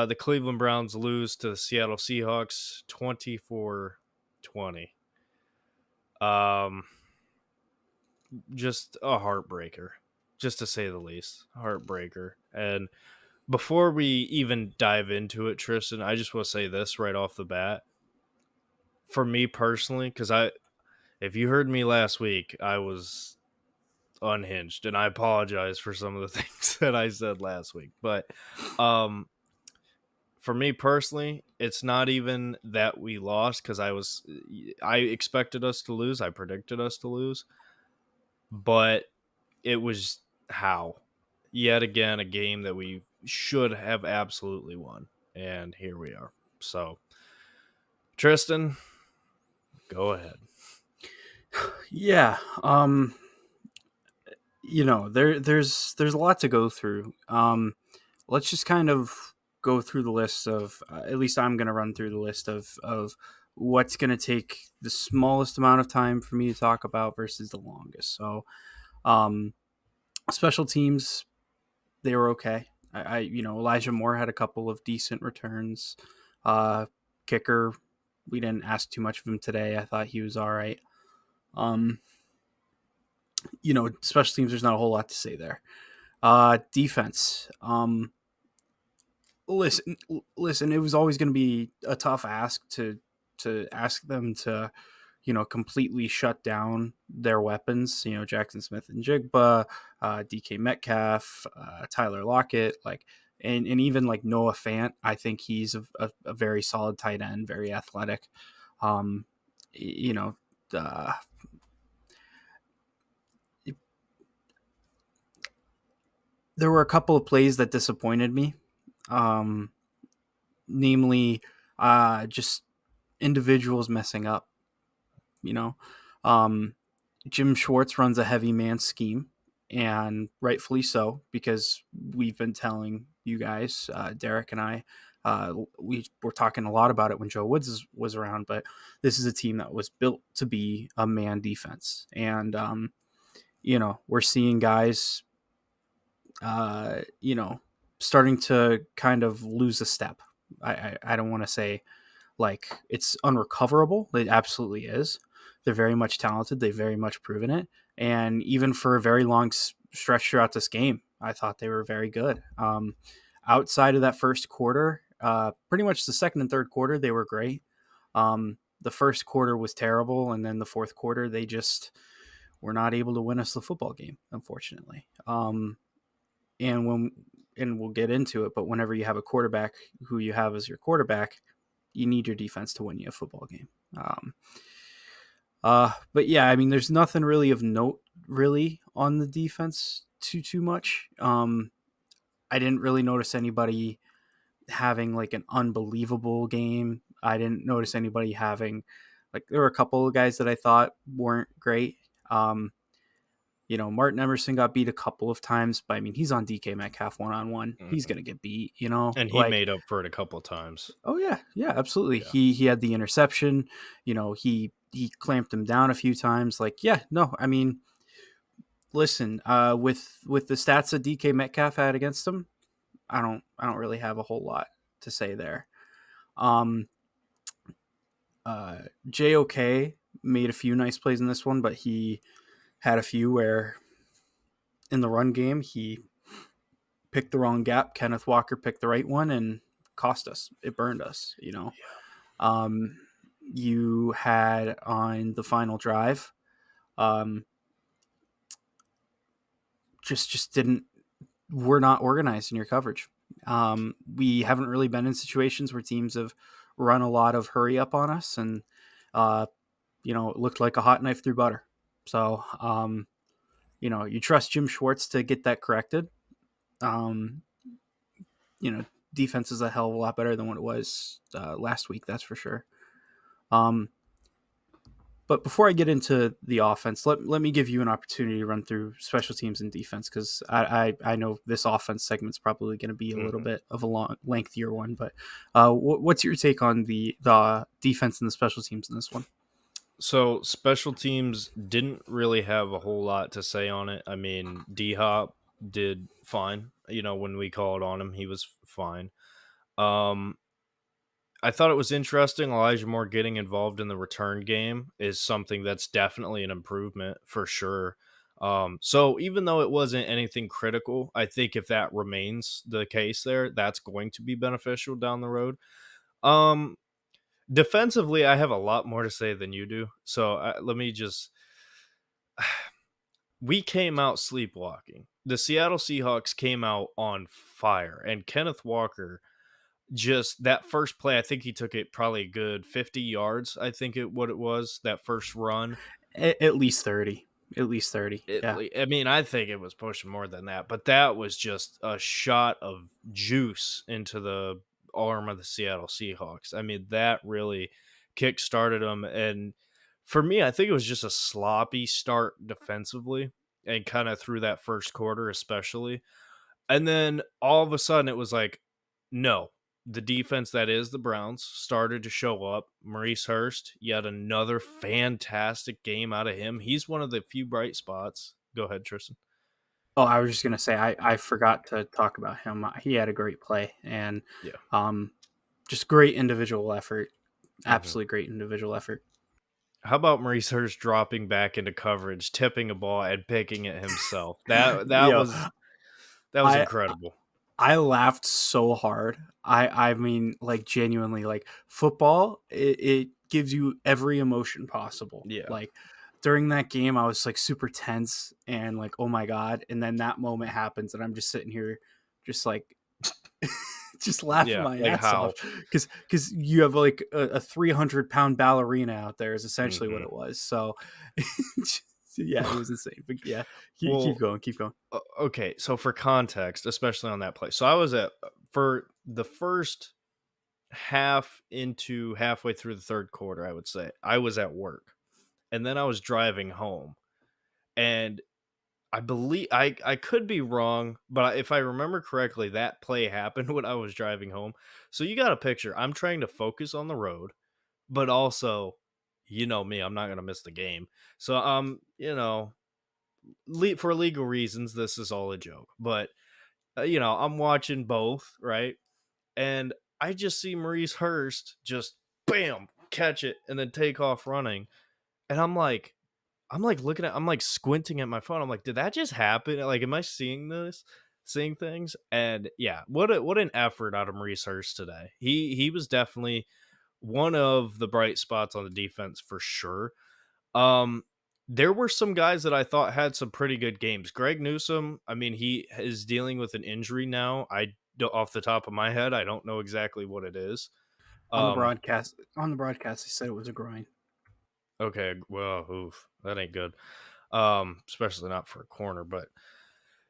The Cleveland Browns lose to the Seattle Seahawks 24-20. Just a heartbreaker, just to say the least. Heartbreaker. And before we even dive into it, Tristan, I just want to say this right off the bat. For me personally, because if you heard me last week, I was unhinged, and I apologize for some of the things that I said last week. But for me personally, it's not even that we lost, because I expected us to lose. I predicted us to lose. But it was how. Yet again, a game that we should have absolutely won. And here we are. So, Tristan, go ahead. Yeah. There's a lot to go through. Let's just kind of go through the list of, at least I'm going to run through the list of what's going to take the smallest amount of time for me to talk about versus the longest. So, special teams, they were okay. Elijah Moore had a couple of decent returns. Kicker, we didn't ask too much of him today. I thought he was all right. Special teams, there's not a whole lot to say there. Defense. Listen, it was always going to be a tough ask to ask them to, completely shut down their weapons. Jackson Smith and Jigba, DK Metcalf, Tyler Lockett, and even like Noah Fant. I think he's a very solid tight end, very athletic. There were a couple of plays that disappointed me. Namely, just individuals messing up. Jim Schwartz runs a heavy man scheme, and rightfully so, because we've been telling you guys, Derek and I, we were talking a lot about it when Joe Woods was around, but this is a team that was built to be a man defense. And, we're seeing guys, starting to kind of lose a step. I don't want to say like it's unrecoverable. It absolutely is. They're very much talented. They've very much proven it. And even for a very long stretch throughout this game, I thought they were very good. Outside of that first quarter, pretty much the second and third quarter, they were great. The first quarter was terrible. And then the fourth quarter, they just were not able to win us the football game, unfortunately. And we'll get into it, but whenever you have a quarterback who you have as your quarterback, you need your defense to win you a football game. But yeah, I mean, there's nothing really of note really on the defense too much. I didn't really notice anybody having like an unbelievable game. I didn't notice anybody having there were a couple of guys that I thought weren't great. Martin Emerson got beat a couple of times, but I mean, he's on DK Metcalf one-on-one. Mm-hmm. He's going to get beat, And he made up for it a couple of times. Oh, yeah. Yeah, absolutely. Yeah. He had the interception. He clamped him down a few times. I mean, listen, with the stats that DK Metcalf had against him, I don't really have a whole lot to say there. JOK made a few nice plays in this one, but he had a few where in the run game, he picked the wrong gap. Kenneth Walker picked the right one and cost us. It burned us, Yeah. You had on the final drive, we're not organized in your coverage. We haven't really been in situations where teams have run a lot of hurry up on us, and, it looked like a hot knife through butter. So, you trust Jim Schwartz to get that corrected. Defense is a hell of a lot better than what it was last week. That's for sure. But before I get into the offense, let me give you an opportunity to run through special teams and defense, because I know this offense segment's probably going to be a little Mhm. bit of a long, lengthier one. But what's your take on the defense and the special teams in this one? So special teams didn't really have a whole lot to say on it. I mean, D Hop did fine. You know, when we called on him, he was fine. Um, I thought it was interesting. Elijah Moore getting involved in the return game is something that's definitely an improvement for sure. So even though it wasn't anything critical, I think if that remains the case there, that's going to be beneficial down the road. Um, Defensively, I have a lot more to say than you do. So let me just we came out sleepwalking. The Seattle Seahawks came out on fire, and Kenneth Walker just that first play. I think he took it probably a good 50 yards. I think what it was that first run. At least 30. At least 30. Yeah. I mean, I think it was pushing more than that, but that was just a shot of juice into the arm of the Seattle Seahawks. I mean, that really kick started them. And for me, I think it was just a sloppy start defensively and kind of through that first quarter, especially. And then all of a sudden, it was like, no, the defense that is the Browns started to show up. Maurice Hurst, yet another fantastic game out of him. He's one of the few bright spots. Go ahead, Tristan. Oh, I was just gonna say I forgot to talk about him. He had a great play, and Yeah. um, just great individual effort. hmm Absolutely great individual effort. How about Maurice Hurst dropping back into coverage, tipping a ball, and picking it himself? Yo, That was I incredible. I laughed so hard. I mean, like, genuinely, like, football, it gives you every emotion possible. Yeah. Like, during that game, I was like super tense and like, oh my god. And then that moment happens, and I'm just sitting here, just like, just laughing Yeah. my Like ass off, how? because you have like a 300-pound ballerina out there is essentially what hmm it was. So, yeah, it was insane. But yeah, keep Well, going, keep going. okay. So for context, especially on that play, so I was at for the first half into halfway through the third quarter, I would say. I was at work. And then I was driving home. And I believe I could be wrong, but if I remember correctly, that play happened when I was driving home. So you got a picture. I'm trying to focus on the road, but also, you know me, I'm not going to miss the game. So for legal reasons, this is all a joke. But I'm watching both, right? And I just see Maurice Hurst just bam, catch it, and then take off running. And I'm like squinting at my phone. I'm like, did that just happen? Like, am I seeing this? Seeing things? And yeah, what an effort out of Maurice Hurst today. He was definitely one of the bright spots on the defense for sure. Um, there were some guys that I thought had some pretty good games. Greg Newsome, I mean, he is dealing with an injury now. Off the top of my head, I don't know exactly what it is. Um, On the broadcast, they said it was a groin. okay, well, oof, that ain't good. Especially not for a corner, but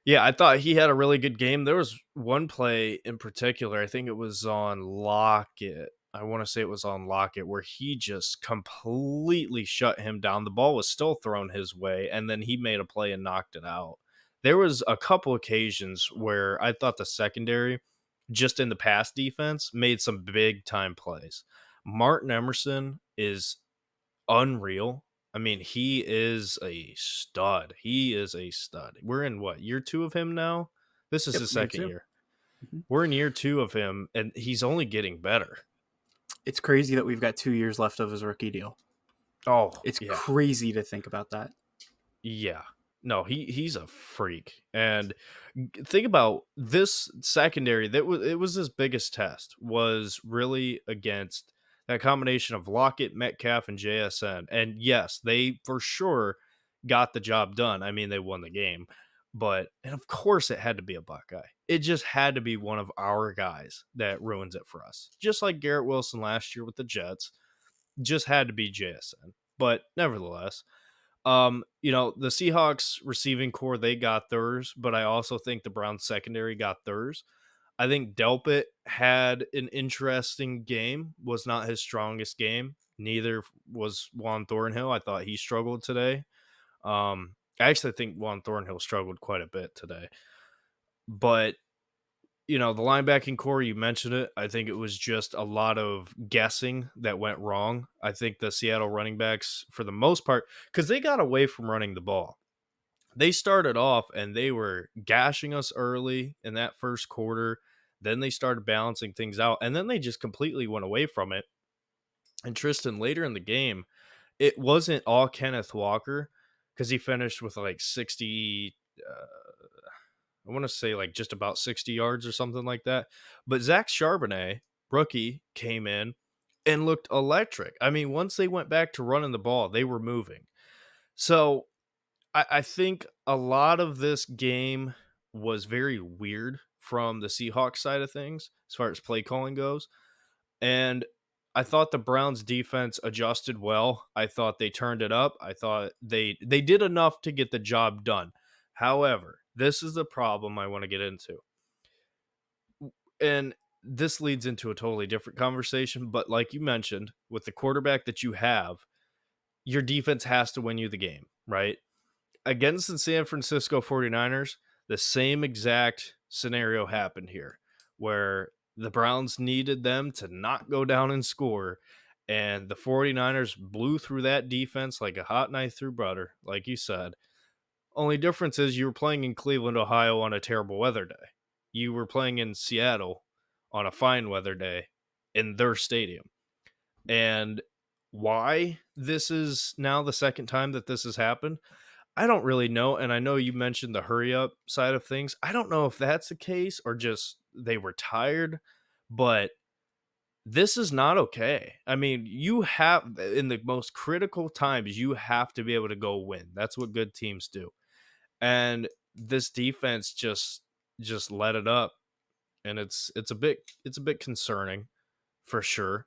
yeah, I thought he had a really good game. There was one play in particular, I think it was on Lockett. I want to say it was on Lockett where he just completely shut him down. The ball was still thrown his way, and then he made a play and knocked it out. There was a couple occasions where I thought the secondary, just in the pass defense, made some big time plays. Martin Emerson is unreal. I mean, he is a stud. He is a stud. We're in what, year 2 of him now? This is Yep, his year second two. year. Mhm. We're in year 2 of him, and he's only getting better. It's crazy that we've got 2 years left of his rookie deal. Oh, It's yeah. crazy to think about that. Yeah. No, he's a freak. And think about this secondary it was his biggest test was really against that combination of Lockett, Metcalf, and JSN. And yes, they for sure got the job done. I mean, they won the game. And of course it had to be a Buckeye. It just had to be one of our guys that ruins it for us. Just like Garrett Wilson last year with the Jets, just had to be JSN. But nevertheless, the Seahawks receiving core, they got theirs, but I also think the Browns secondary got theirs. I think Delpit had an interesting game, was not his strongest game. Neither was Juan Thornhill. I thought he struggled today. I actually think Juan Thornhill struggled quite a bit today. But the linebacking core, you mentioned it. I think it was just a lot of guessing that went wrong. I think the Seattle running backs, for the most part, because they got away from running the ball. They started off and they were gashing us early in that first quarter. Then they started balancing things out, and then they just completely went away from it. And Tristan, later in the game, it wasn't all Kenneth Walker because he finished with like 60. I want to say like just about 60 yards or something like that. But Zach Charbonnet, rookie, came in and looked electric. I mean, once they went back to running the ball, they were moving. So I think a lot of this game was very weird from the Seahawks side of things as far as play calling goes. And I thought the Browns defense adjusted well. I thought they turned it up. I thought they did enough to get the job done. However, this is the problem I want to get into. And this leads into a totally different conversation, but like you mentioned, with the quarterback that you have, your defense has to win you the game, right? Against the San Francisco 49ers, the same exact scenario happened here where the Browns needed them to not go down and score. And the 49ers blew through that defense like a hot knife through butter, like you said. Only difference is you were playing in Cleveland, Ohio on a terrible weather day. You were playing in Seattle on a fine weather day in their stadium. And why this is now the second time that this has happened, I don't really know. And I know you mentioned the hurry up side of things. I don't know if that's the case or just they were tired, but this is not okay. I mean, you have in the most critical times, you have to be able to go win. That's what good teams do. And this defense just let it up. And it's a bit concerning for sure.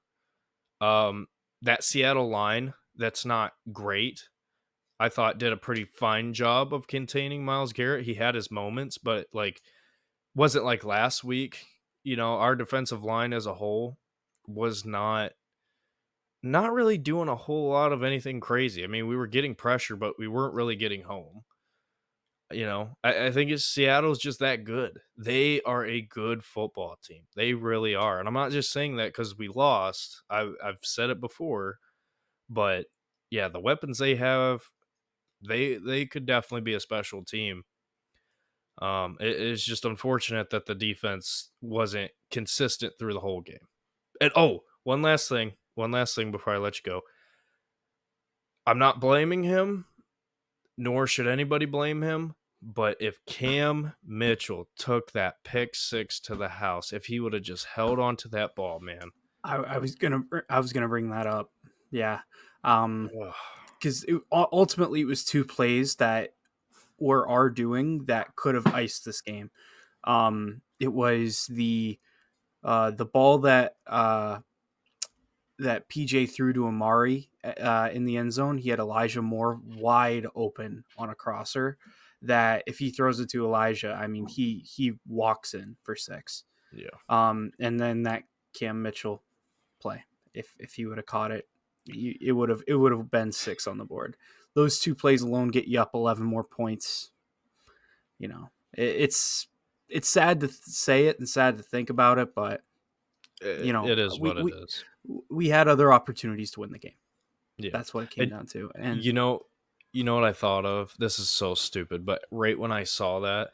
That Seattle line, that's not great. I thought did a pretty fine job of containing Myles Garrett. He had his moments, but like wasn't like last week. Our defensive line as a whole was not really doing a whole lot of anything crazy. I mean, we were getting pressure, but we weren't really getting home. I think Seattle's just that good. They are a good football team. They really are. And I'm not just saying that because we lost. I've said it before, but yeah, the weapons they have, they could definitely be a special team. It's just unfortunate that the defense wasn't consistent through the whole game. And one last thing before I let you go. I'm not blaming him, nor should anybody blame him. But if Cam Mitchell took that pick six to the house, if he would have just held on to that ball, man. I was gonna bring that up. Yeah, Ugh. because ultimately it was two plays that were our doing that could have iced this game. It was the ball that PJ threw to Amari in the end zone. He had Elijah Moore wide open on a crosser. That if he throws it to Elijah, I mean he walks in for six. Yeah. And then that Cam Mitchell play, if he would have caught it, it would have been six on the board. Those two plays alone get you up 11 more points. It's sad to say it and sad to think about it, but It is we what it we is. we had other opportunities to win the game. Yeah. That's what it came And down to. And you know, you know what I thought of? This is so stupid, but right when I saw that,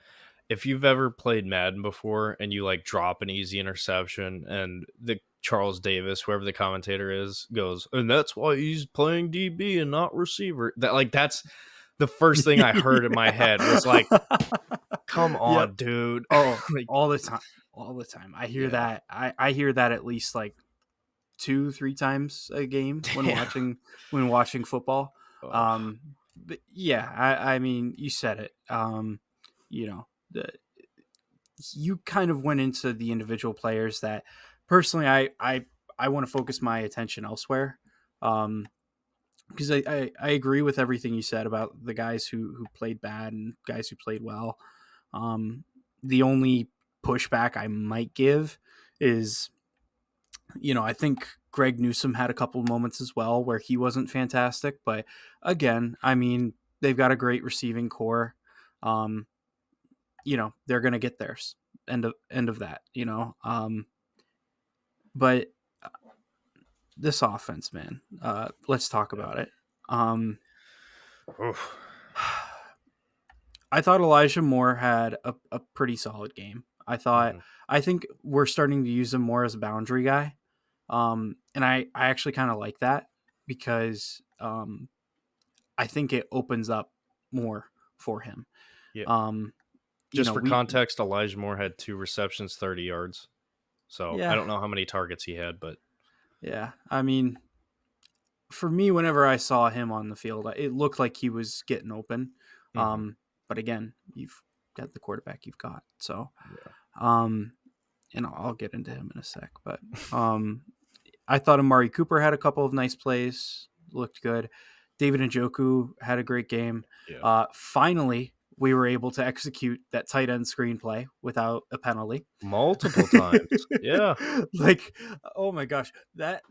if you've ever played Madden before and you like drop an easy interception and the Charles Davis, whoever the commentator is, goes, and that's why he's playing DB and not receiver. That's the first thing I heard in my head was like, come yep. on, dude. Oh, Like, all the time. All the time. I hear yeah. that. I hear that at least like 2-3 times a game when Yeah. watching football. Oh, But yeah, I mean, you said it. The, you kind of went into the individual players that personally I want to focus my attention elsewhere. Because I agree with everything you said about the guys who played bad and guys who played well. The only pushback I might give is I think Greg Newsome had a couple of moments as well where he wasn't fantastic, but again, I mean, they've got a great receiving core. Um, they're going to get theirs. End of that, but this offense, man, let's talk Yeah. about it. Um, Oof. I thought Elijah Moore had a pretty solid game. Mhm. I think we're starting to use him more as a boundary guy. And I actually kind of like that because I think it opens up more for him. Yeah. Um, Just for we context, Elijah Moore had 2 receptions, 30 yards. So, I yeah, don't know how many targets he had, but yeah. I mean, for me, whenever I saw him on the field, it looked like he was getting open. mhm. But again, you've got the quarterback you've got, so Yeah. um, and I'll get into him in a sec. But I thought Amari Cooper had a couple of nice plays, looked good. David Njoku had a great game. Yeah. Finally, we were able to execute that tight end screenplay without a penalty. Multiple times. Yeah. Like, oh my gosh, that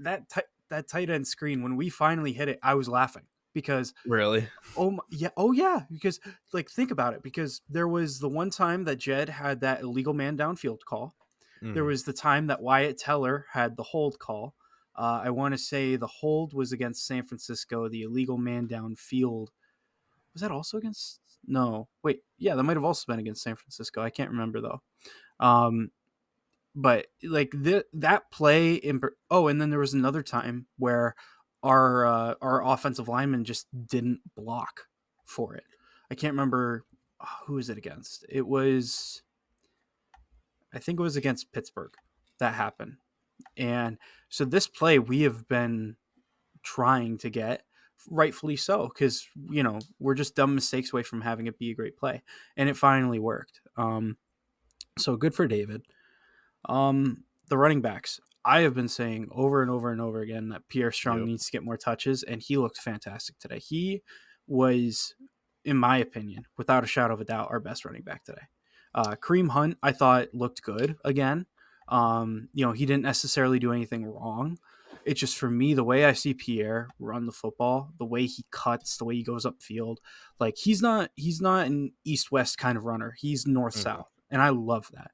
tight end screen when we finally hit it, I was laughing because Really? oh yeah, because like think about it, because there was the one time that Jed had that illegal man downfield call. There Mhm. was the time that Wyatt Teller had the hold call. I want to say the hold was against San Francisco. The illegal man downfield, was that also against? No, wait, yeah, that might have also been against San Francisco. I can't remember though. Um, but like that play in, oh, and then there was another time where our offensive lineman just didn't block for it. I can't remember who is it against. It was, I think it was against Pittsburgh that happened. And so this play we have been trying to get, rightfully so, because we're just dumb mistakes away from having it be a great play, and it finally worked. So good for David. The running backs. I have been saying over and over and over again that Pierre Strong Yep. needs to get more touches, and he looked fantastic today. He was, in my opinion, without a shadow of a doubt, our best running back today. Kareem Hunt, I thought looked good again. He didn't necessarily do anything wrong. It's just for me, the way I see Pierre run the football, the way he cuts, the way he goes upfield, like he's not an east west kind of runner. He's north Mhm. south, and I love that.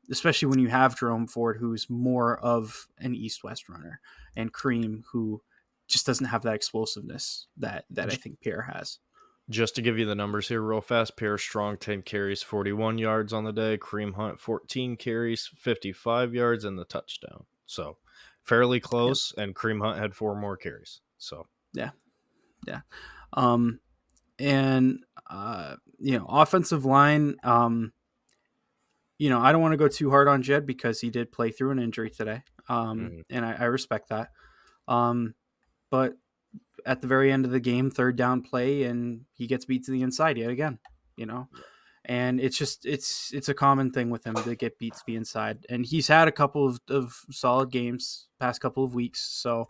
Especially when you have Jerome Ford, who's more of an east-west runner, and Cream, who just doesn't have that explosiveness that I J think Pierre has. Just to give you the numbers here real fast, Pierre Strong, 10 carries, 41 yards on the day. Kareem Hunt, 14 carries, 55 yards, and the touchdown. So, fairly Yeah, close, and Kareem Hunt had 4 more carries. So, yeah, yeah. Um, and offensive line. I don't want to go too hard on Jed because he did play through an injury today. mhm, And I respect that. But at the very end of the game, third down play, and he gets beat to the inside yet again. You know, yeah. and it's just it's a common thing with him to get beat to the inside, and he's had a couple of solid games past couple of weeks. So,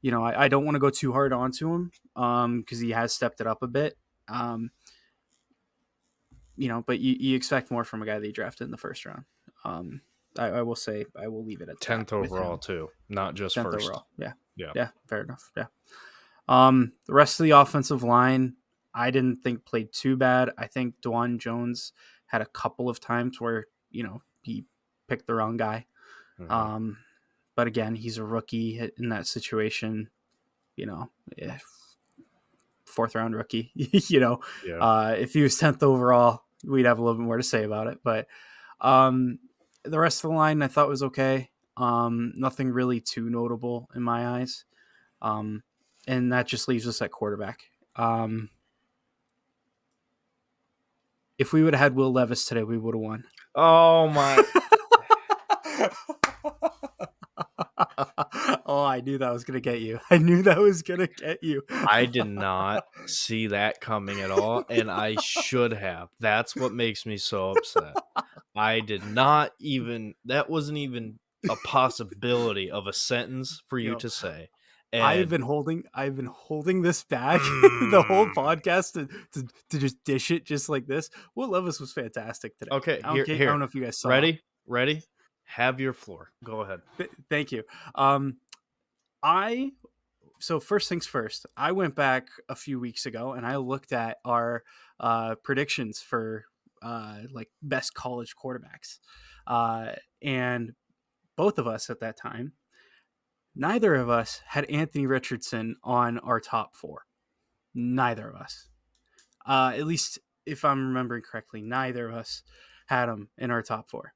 I don't want to go too hard onto him because he has stepped it up a bit. Um, but you expect more from a guy that you drafted in the first round. Um, I will say I will leave it at that 10th with overall, him. too, not just 10th first. overall. Yeah. Yeah. Yeah. Fair enough. Yeah. The rest of the offensive line, I didn't think played too bad. I think Dwan Jones had a couple of times where, he picked the wrong guy. Mhm. Um, but again, he's a rookie in that situation, yeah, fourth round rookie, Yeah. if he was 10th overall, we'd have a little bit more to say about it. But um, the rest of the line I thought was okay. Nothing really too notable in my eyes. Um, and that just leaves us at quarterback. Um, if we would have had Will Levis today, we would have won. Oh, my. Oh, I knew that was gonna get you. I knew that was gonna get you. I did not see that coming at all, and I should have. That's what makes me so upset. I did not even that wasn't even a possibility of a sentence for you Yo, to say, I've and been holding this back the whole mm, podcast to just dish it just like this. Will Levis was fantastic today. okay, I don't here. know if you guys saw. Ready? Ready? Have your floor. Go ahead. Thank you. Um, I so first things first. I went back a few weeks ago and I looked at our predictions for like best college quarterbacks, and both of us at that time, neither of us had Anthony Richardson on our top four. Neither of us. At least if I'm remembering correctly, neither of us had him in our top four.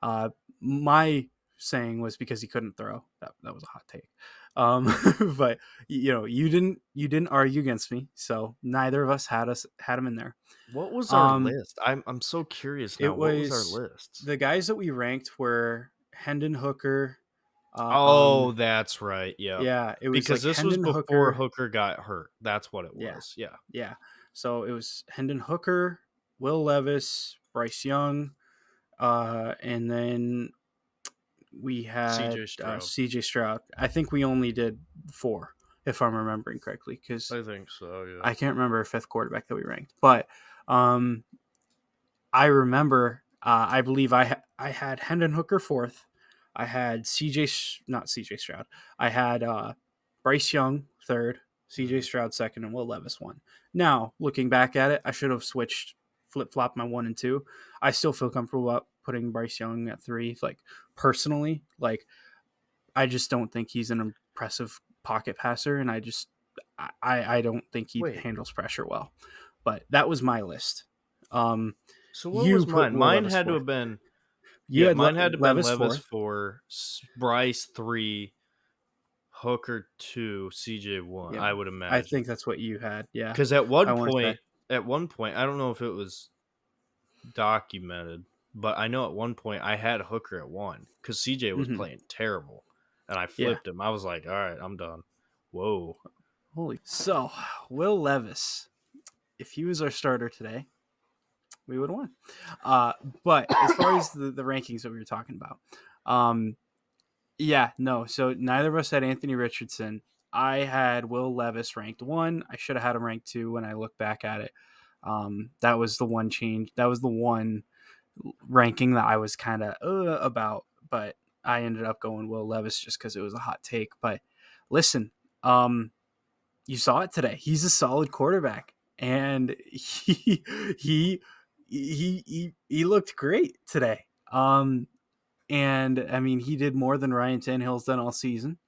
Uh, my saying was because he couldn't throw. That was a hot take. Um, but you didn't argue against me, so neither of us had him in there. What was our Um, list? I'm so curious now. it What was our was lists? the guys that we ranked were Hendon Hooker. Oh, that's right. Yep. Yeah, it was Because like this was Hendon before Hooker. Hooker got hurt. That's what it Yeah, was. Yeah. yeah. So it was Hendon Hooker, Will Levis, Bryce Young, and then we had CJ Stroud. CJ Stroud. I think we only did four, if I'm remembering correctly, because I think so, yeah. I can't remember a fifth quarterback that we ranked. But um, I remember, I believe I had Hendon Hooker fourth. I had not CJ Stroud. I had Bryce Young third, CJ Mhm. Stroud second, and Will Levis one. Now, looking back at it, I should have flip flopped my one and two. I still feel comfortable about putting Bryce Young at three. Like personally, like I just don't think he's an impressive pocket passer, and I don't think he Wait. handles pressure well. But that was my list. Um, So what you was put mine? Will Mine Levis had to fourth. have been You yeah, had mine had to have been Levis Levis fourth. 4, Bryce 3, Hooker 2, CJ 1, Yeah, I would I imagine. think that's what you had. Yeah, Cuz I want to say. at one point, I don't know if it was documented, but I know at one point I had Hooker at 1 cuz CJ was Hmm. playing terrible and I Yeah. flipped him. I was like, "All right, I'm done." Whoa. Holy. So Will Levis, if he was our starter today, we would have won. Uh, but as far as the rankings that we were talking about, um, yeah, no. So neither of us had Anthony Richardson. I had Will Levis ranked one. I should have had him ranked two when I look back at it. That was the one change. That was the one ranking that I was kind of about, but I ended up going Will Levis just because it was a hot take. But listen, um, you saw it today. He's a solid quarterback, and he looked great today. And I mean, he did more than Ryan Tannehill's done all season.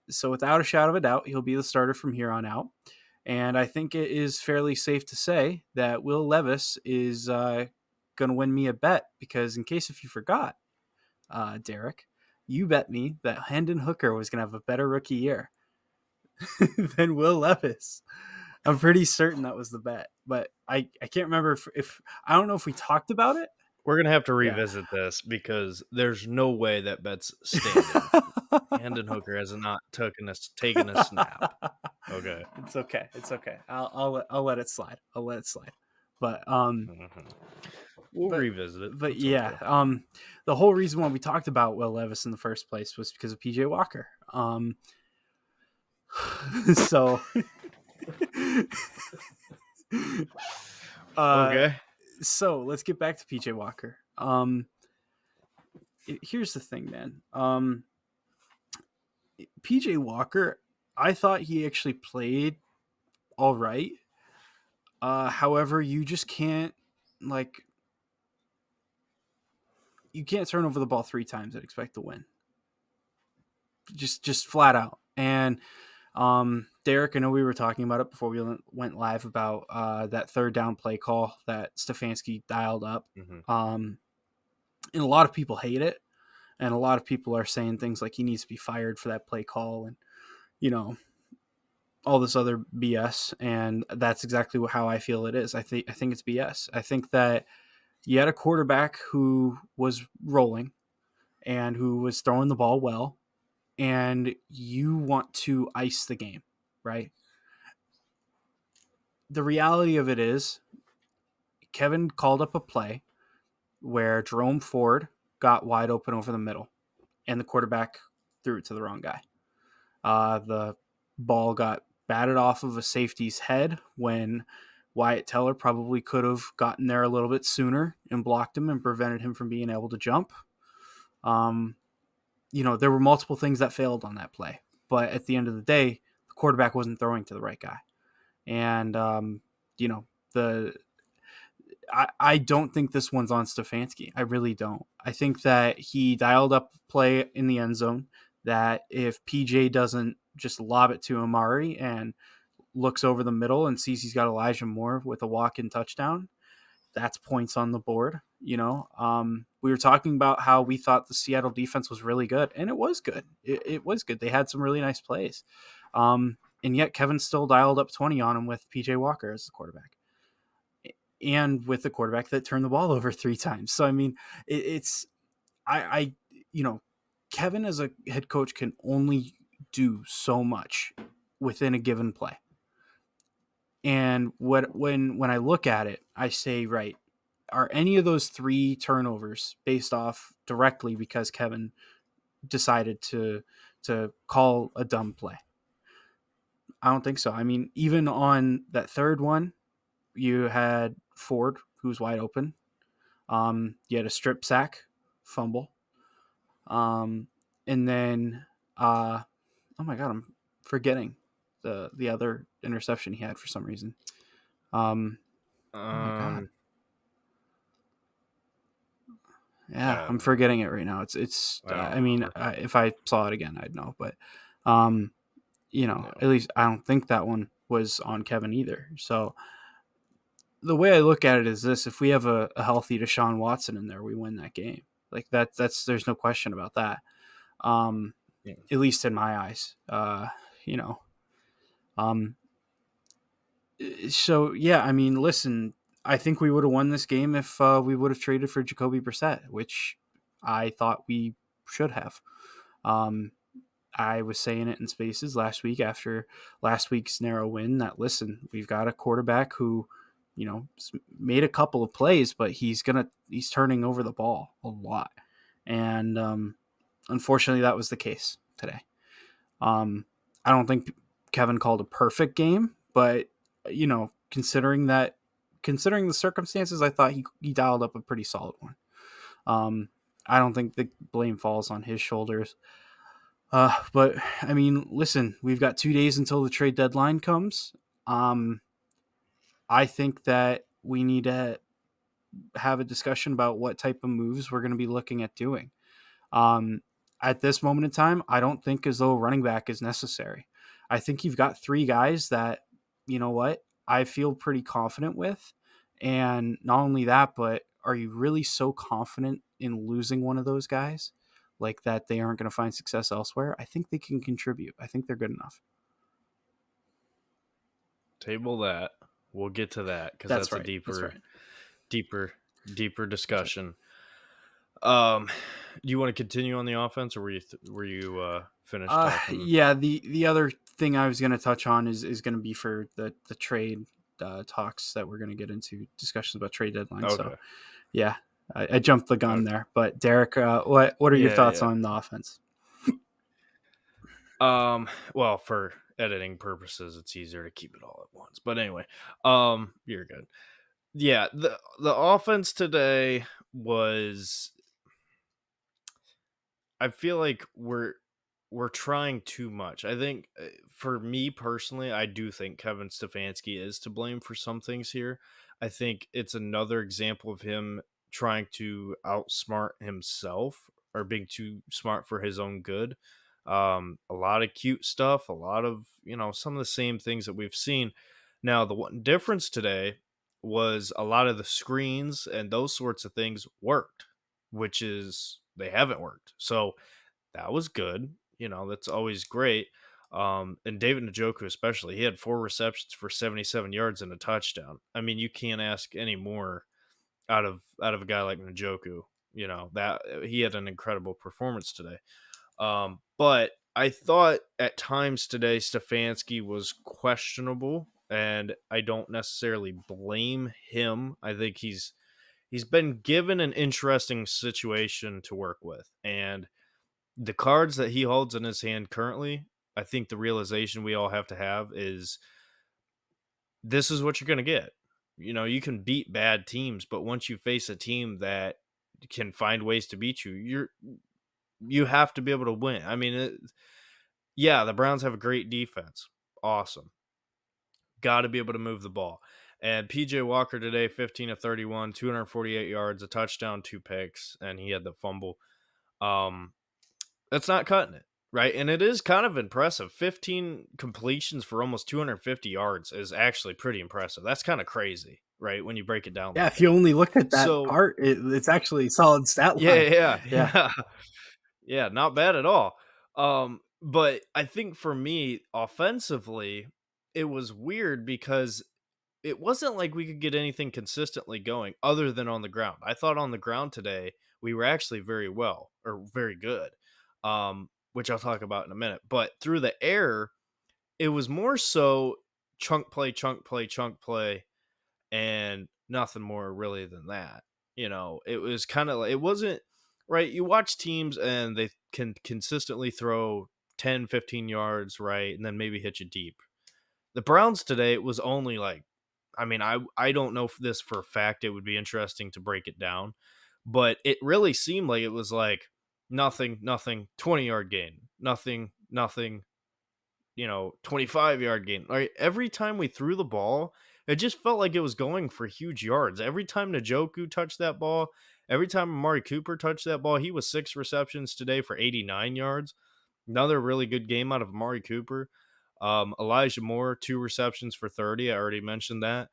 So without a shadow of a doubt, he'll be the starter from here on out. And I think it is fairly safe to say that Will Levis is going to win me a bet because, in case if you forgot, Derek, you bet me that Hendon Hooker was going to have a better rookie year than Will Levis. I'm pretty certain that was the bet, but I can't remember if I don't know if we talked about it. We're going to have to Yeah. revisit this because there's no way that bet's standing. Hendon Hooker has not taken a snap. Okay. It's okay. It's okay. I'll let it slide. I'll let it slide. But Mhm. We'll but revisit it. but That's yeah. okay. The whole reason why we talked about Will Levis in the first place was because of PJ Walker. So uh Okay. so let's get back to PJ Walker. Here's the thing, man. PJ Walker, I thought he actually played all right. However, you just can't like you can't turn over the ball three times and expect to win. Just flat out. And Derek, I know we were talking about it before we went live about that third down play call that Stefanski dialed up. Hmm. And a lot of people hate it, and a lot of people are saying things like he needs to be fired for that play call, and you know all this other BS. And that's exactly how I feel it is. I think it's BS. I think that you had a quarterback who was rolling and who was throwing the ball well, and you want to ice the game, right? The reality of it is, Kevin called up a play where Jerome Ford got wide open over the middle, and the quarterback threw it to the wrong guy. The ball got batted off of a safety's head when Wyatt Teller probably could have gotten there a little bit sooner and blocked him and prevented him from being able to jump. Um, there were multiple things that failed on that play, but at the end of the day, the quarterback wasn't throwing to the right guy. And you know the I don't think this one's on Stefanski. I really don't. I think that he dialed up play in the end zone. That if PJ doesn't just lob it to Amari and looks over the middle and sees he's got Elijah Moore with a walk-in touchdown, that's points on the board. We were talking about how we thought the Seattle defense was really good, and it was good. It was good. They had some really nice plays, and yet Kevin still dialed up 20 on him with PJ Walker as the quarterback, and with the quarterback that turned the ball over 3 times. So I mean, it's I you know Kevin as a head coach can only do so much within a given play. And when I look at it, I say, right, are any of those 3 turnovers based off directly because Kevin decided to call a dumb play? I don't think so. I mean, even on that third one, you had Ford who's wide open. You had a strip sack, fumble, um, and then oh my god, I'm forgetting the other interception he had for some reason. Um, oh my god, Um, yeah, I I'm don't know. forgetting it right now. It's. I don't I mean, remember. if I saw it again, I'd know. But, um, No. at least I don't think that one was on Kevin either. So the way I look at it is this: if we have a healthy Deshaun Watson in there, we win that game. Like that. That's there's no question about that. Um, Yeah. at least in my eyes. You know. Um, so yeah, I mean, listen, I think we would have won this game if we would have traded for Jacoby Brissett, which I thought we should have. Um, I was saying it in spaces last week after last week's narrow win that listen, we've got a quarterback who, made a couple of plays, but he's turning over the ball a lot, and unfortunately, that was the case today. Um, I don't think Kevin called a perfect game, but considering the circumstances, I thought he dialed up a pretty solid one. Um, I don't think the blame falls on his shoulders. But I mean, listen, we've got 2 days until the trade deadline comes. Um, I think that we need to have a discussion about what type of moves we're going to be looking at doing. Um, at this moment in time, I don't think as though running back is necessary. I think you've got 3 guys that, I feel pretty confident with. And not only that, but are you really so confident in losing one of those guys like that they aren't going to find success elsewhere? I think they can contribute. I think they're good enough. Table that. We'll get to that because That's that's a right. That's deeper, right. deeper, deeper That's right. discussion. Um, do you want to continue on the offense, or were you finished talking? Yeah. The other thing I was going to touch on is going to be for the trade talks that we're going to get into discussions about trade deadline. So Okay. yeah, I jumped the gun Okay. there. But Derek, what are your Yeah, thoughts yeah. on the offense? Well, for editing purposes, it's easier to keep it all at once. But anyway, you're good. Yeah, the offense today was, I feel like we're trying too much. I think for me personally, I do think Kevin Stefanski is to blame for some things here. I think it's another example of him trying to outsmart himself or being too smart for his own good. A lot of cute stuff, a lot of, some of the same things that we've seen. Now, the one difference today was a lot of the screens and those sorts of things worked, which is they haven't worked. So that was good. That's always great. And David Njoku, especially, he had 4 receptions for 77 yards and a touchdown. I mean, you can't ask any more out of a guy like Njoku. That he had an incredible performance today. But I thought at times today Stefanski was questionable, and I don't necessarily blame him. I think he's been given an interesting situation to work with, and the cards that he holds in his hand currently, I think the realization we all have to have is this is what you're going to get. You can beat bad teams, but once you face a team that can find ways to beat you, You have to be able to win. I mean, yeah, the Browns have a great defense. Awesome. Got to be able to move the ball. And PJ Walker today, 15 of 31, 248 yards, a touchdown, two picks, and he had the fumble. Um, that's not cutting it, right? And it is kind of impressive. 15 completions for almost 250 yards is actually pretty impressive. That's kind of crazy, right? When you break it down Yeah, like if you that. only look at that So, part, it's actually a solid stat yeah, line. yeah, Yeah. yeah. Yeah, not bad at all. But I think for me, offensively, it was weird because it wasn't like we could get anything consistently going other than on the ground. I thought on the ground today we were actually very well or very good, which I'll talk about in a minute. But through the air, it was more so chunk play, chunk play, chunk play, and nothing more really than that. It was kind of like it wasn't right. You watch teams and they can consistently throw 10, 15 yards, right, and then maybe hit you deep. The Browns today it was only like I mean, I don't know if this for a fact. It would be interesting to break it down, but it really seemed like it was like nothing, nothing, 20-yard gain, nothing, nothing, 25-yard gain. Like every time we threw the ball, it just felt like it was going for huge yards. Every time Njoku touched that ball, every time Amari Cooper touched that ball, he was 6 receptions today for 89 yards. Another really good game out of Amari Cooper. Elijah Moore, 2 receptions for 30. I already mentioned that.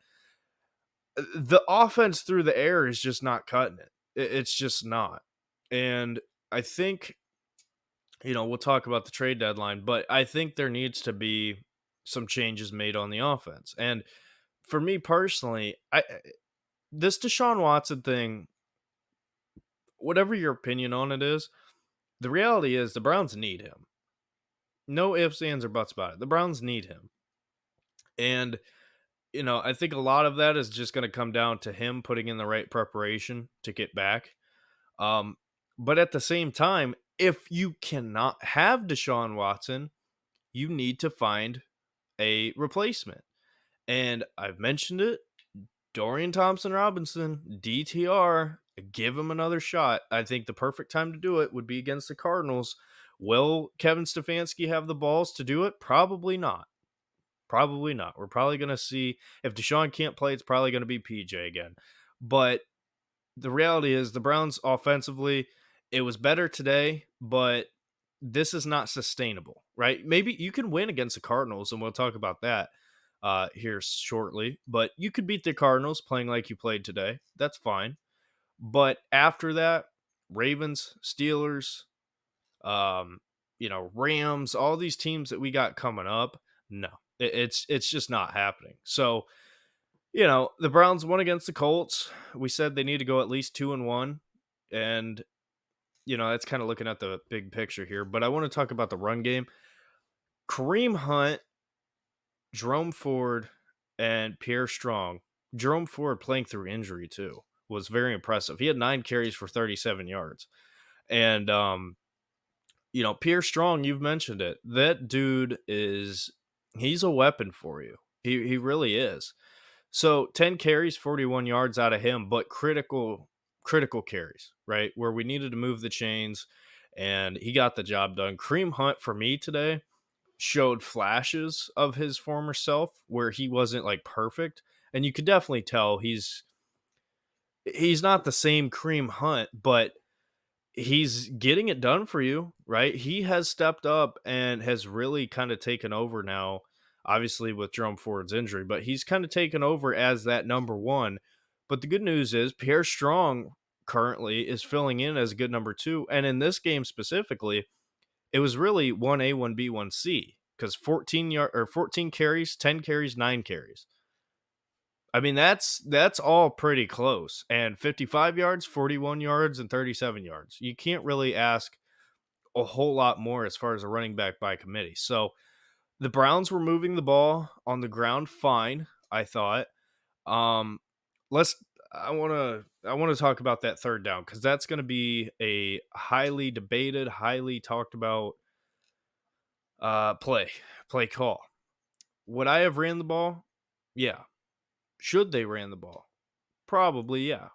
The offense through the air is just not cutting it. It's just not. And I think we'll talk about the trade deadline, but I think there needs to be some changes made on the offense. And for me personally, this Deshaun Watson thing, whatever your opinion on it is, the reality is the Browns need him. No ifs, ands, or buts about it. The Browns need him. And, I think a lot of that is just going to come down to him putting in the right preparation to get back. Um, but at the same time, if you cannot have Deshaun Watson, you need to find a replacement. And I've mentioned it. Dorian Thompson Robinson, DTR, give him another shot. I think the perfect time to do it would be against the Cardinals. Will Kevin Stefanski have the balls to do it? Probably not. Probably not. We're probably going to see if Deshaun can't play, it's probably going to be PJ again. But the reality is the Browns offensively, it was better today, but this is not sustainable, right? Maybe you can win against the Cardinals, and we'll talk about that here shortly. But you could beat the Cardinals playing like you played today. That's fine. But after that, Ravens, Steelers, Rams, all these teams that we got coming up, no, it's just not happening. So the Browns won against the Colts. We said they need to go at least 2-1. And, that's kind of looking at the big picture here. But I want to talk about the run game. Kareem Hunt, Jerome Ford, and Pierre Strong. Jerome Ford playing through injury, too, was very impressive. He had 9 carries for 37 yards. And, Pierre Strong, you've mentioned it. That dude he's a weapon for you. He really is. So 10 carries, 41 yards out of him, but critical carries, right? Where we needed to move the chains and he got the job done. Kareem Hunt for me today showed flashes of his former self where he wasn't like perfect. And you could definitely tell he's not the same Kareem Hunt, but he's getting it done for you, right? He has stepped up and has really kind of taken over now, obviously with Jerome Ford's injury, but he's kind of taken over as that number one. But the good news is Pierre Strong currently is filling in as a good number two. And in this game specifically, it was really 1A, 1B, 1C because 14 carries, 10 carries, 9 carries. I mean, that's all pretty close. And 55 yards, 41 yards, and 37 yards. You can't really ask a whole lot more as far as a running back by committee. So the Browns were moving the ball on the ground fine, I thought. Um let's I want to talk about that third down cuz that's going to be a highly debated, highly talked about play call. Would I have ran the ball? Yeah. Should they ran the ball? Probably, yeah.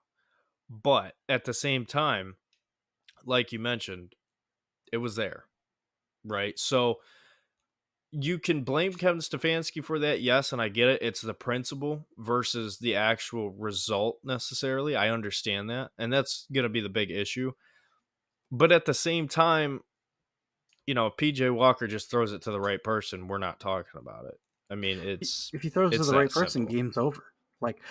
But at the same time, like you mentioned, It was there, right? So you can blame Kevin Stefanski for that, yes, and I get it. It's the principle versus the actual result necessarily. I understand that, and that's going to be the big issue. But at the same time, if PJ Walker just throws it to the right person, we're not talking about it. I mean, If he throws to it's the right that person, simple. game's over. Like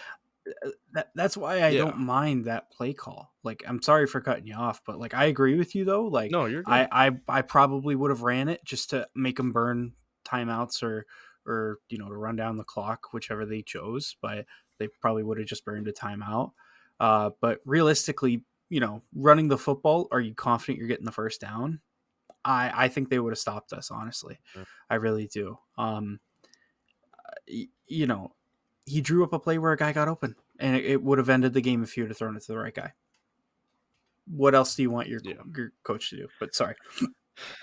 that's why I don't Yeah. mind that play call. Like, I'm sorry for cutting you off, but like I agree with you though. Like No, you're good. I probably would have ran it just to make them burn timeouts or to run down the clock, whichever they chose. But they probably would have just burned a timeout. But realistically, running the football, are you confident you're getting the first down? I think they would have stopped us. Honestly, Mm. I really do. You know, he drew up a play where a guy got open, and it would have ended the game if he would have thrown it to the right guy. What else do you want your Yeah. your coach to do? But sorry,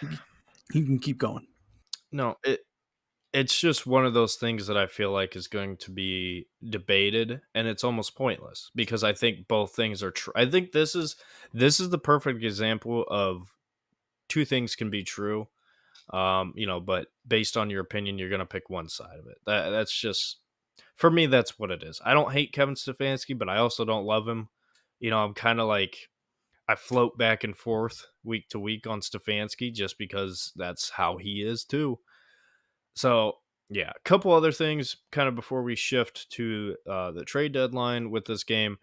you can keep going. No, it's just one of those things that I feel like is going to be debated, and it's almost pointless because I think both things are true. I think this is the perfect example of two things can be true. But based on your opinion, you're gonna pick one side of it. That's just for me. That's what it is. I don't hate Kevin Stefanski, but I also don't love him. I'm kind of like I float back and forth week to week on Stefanski just because that's how he is too. So yeah, a couple other things kind of before we shift to the trade deadline with this game.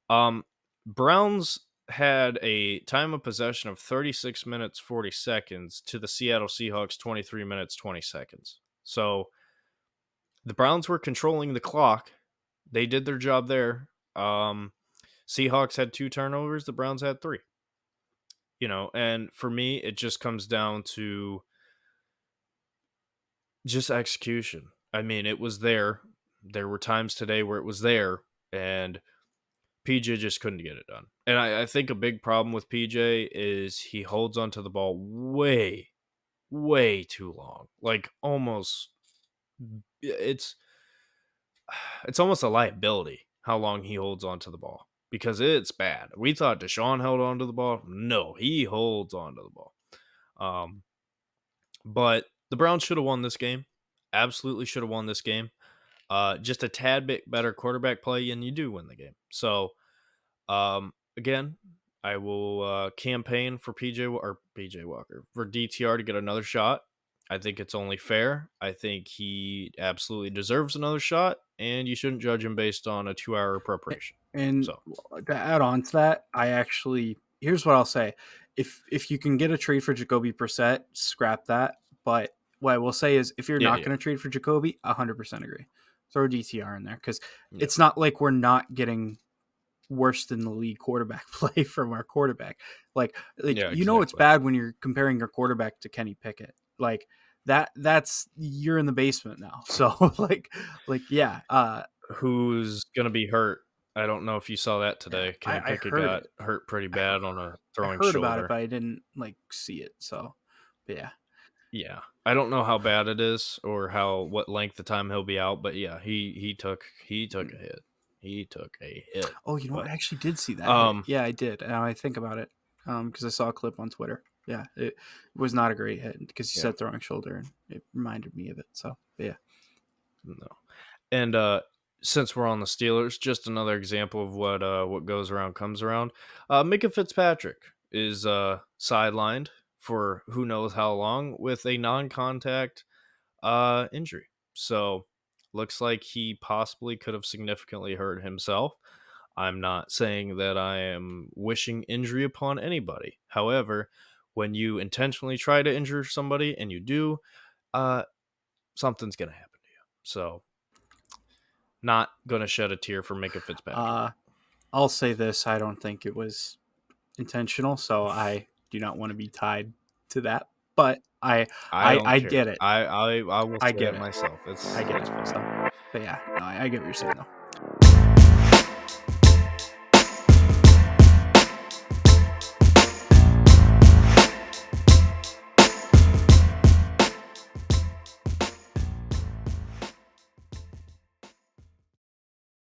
Um, Browns had a time of possession of 36 minutes 40 seconds to the Seattle Seahawks 23 minutes 20 seconds. So the Browns were controlling the clock. They did their job there. Seahawks had two turnovers, the Browns had three. And for me it just comes down to just execution. I mean, it was there. There were times today where it was there, and PJ just couldn't get it done. And I think a big problem with PJ is he holds onto the ball way, way too long. Like almost it's it's almost a liability how long he holds onto the ball because it's bad. We thought Deshaun held onto the ball. No, he holds onto the ball. Um, but the Browns should have won this game. Absolutely should have won this game. Just a tad bit better quarterback play, and you do win the game. So, again, I will campaign for PJ Walker for DTR to get another shot. I think it's only fair. I think he absolutely deserves another shot, and you shouldn't judge him based on a 2 hour preparation. And So, to add on to that, I actually here's what I'll say: if you can get a trade for Jacoby Brissett, scrap that. But what I will say is, if you're yeah, not yeah, going to trade for Jacoby, 100% agree. Throw DTR in there because yeah, it's not like we're not getting worse than the league quarterback play from our quarterback. Like yeah, it's exactly. bad when you're comparing your quarterback to Kenny Pickett. Like that's you're in the basement now. So yeah, Who's gonna be hurt? I don't know if you saw that yeah. today. Kenny I Pickett heard got it. hurt pretty I, bad on a I throwing heard about it, shoulder. but I didn't like see it. So, but yeah. Yeah. I don't know how bad it is or what length of time he'll be out, but yeah, he took a hit. He took a hit. Oh, you know what? But I actually did see that hit. um Yeah, I did. Now I think about it, because I saw a clip on Twitter. Yeah, it was not a great hit because you yeah, said throwing shoulder, and it reminded me of it. So, but yeah. no. And since we're on the Steelers, just another example of what goes around comes around. Mika Fitzpatrick is sidelined for who knows how long with a non-contact injury. So looks like he possibly could have significantly hurt himself. I'm not saying that I am wishing injury upon anybody. However, when you intentionally try to injure somebody and you do, uh, something's gonna happen to you. So not gonna shed a tear for Minka Fitzpatrick. Uh, I'll say this: I don't think it was intentional, so I do not want to be tied to that. But I, I I, don't I care. get it. I will I say get it it. myself. I get It's it. fine. So, but yeah, no, I get what you're saying though.